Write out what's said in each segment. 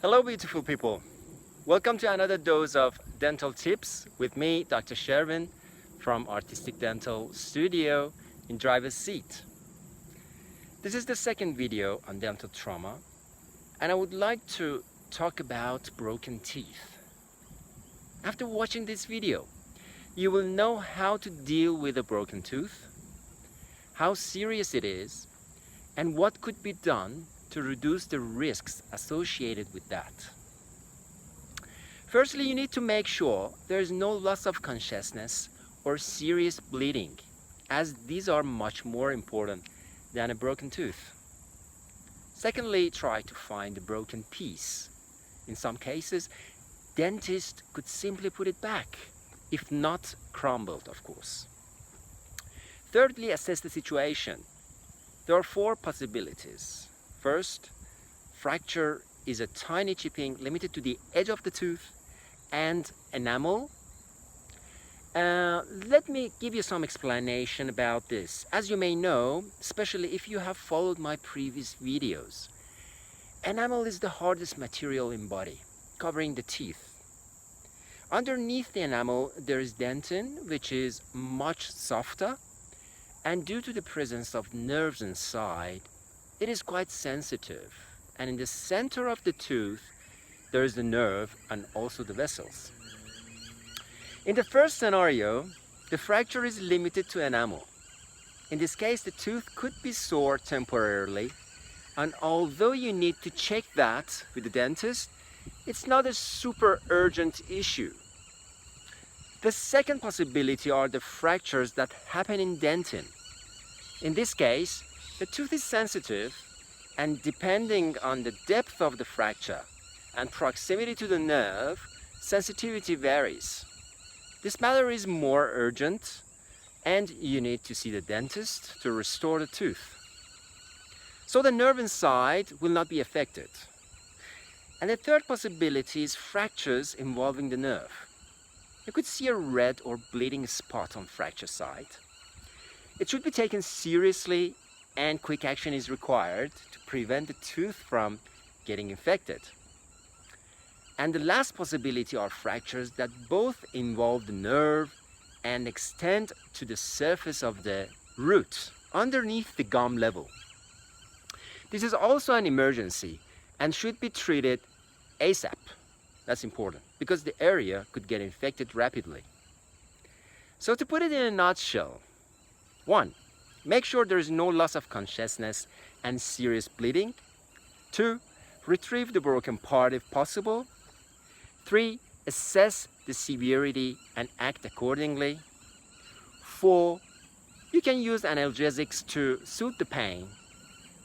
Hello, beautiful people. Welcome to another dose of dental tips with me, Dr. Shervin from Artistic Dental Studio in driver's seat. This is the second video on dental trauma, and I would like to talk about broken teeth. After watching this video, you will know how to deal with a broken tooth, how serious it is, and what could be done to reduce the risks associated with that. Firstly, you need to make sure there is no loss of consciousness or serious bleeding, as these are much more important than a broken tooth. Secondly, try to find the broken piece. In some cases, dentists could simply put it back, if not crumbled, of course. Thirdly, assess the situation. There are four possibilities. First, fracture is a tiny chipping limited to the edge of the tooth and enamel. Let me give you some explanation about this. As you may know, especially if you have followed my previous videos, enamel is the hardest material in body, covering the teeth. Underneath the enamel, there is dentin, which is much softer, and due to the presence of nerves inside, it is quite sensitive. And in the center of the tooth, there is the nerve and also the vessels. In the first scenario, the fracture is limited to enamel. In this case, the tooth could be sore temporarily, and although you need to check that with the dentist, it's not a super urgent issue. The second possibility are the fractures that happen in dentin. In this case, the tooth is sensitive, and depending on the depth of the fracture and proximity to the nerve, sensitivity varies. This matter is more urgent, and you need to see the dentist to restore the tooth. So the nerve inside will not be affected. And the third possibility is fractures involving the nerve. You could see a red or bleeding spot on fracture site. It should be taken seriously, and quick action is required to prevent the tooth from getting infected. And the last possibility are fractures that both involve the nerve and extend to the surface of the root, underneath the gum level. This is also an emergency and should be treated ASAP. That's important, because the area could get infected rapidly. So to put it in a nutshell, 1. Make sure there is no loss of consciousness and serious bleeding. 2. Retrieve the broken part if possible. 3. Assess the severity and act accordingly. 4. You can use analgesics to soothe the pain.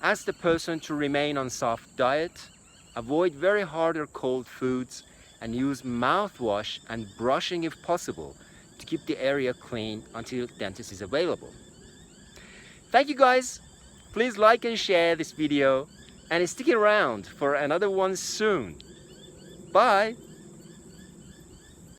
Ask the person to remain on soft diet, avoid very hard or cold foods, and use mouthwash and brushing if possible to keep the area clean until dentist is available. Thank you guys. Please like and share this video and stick around for another one soon. Bye.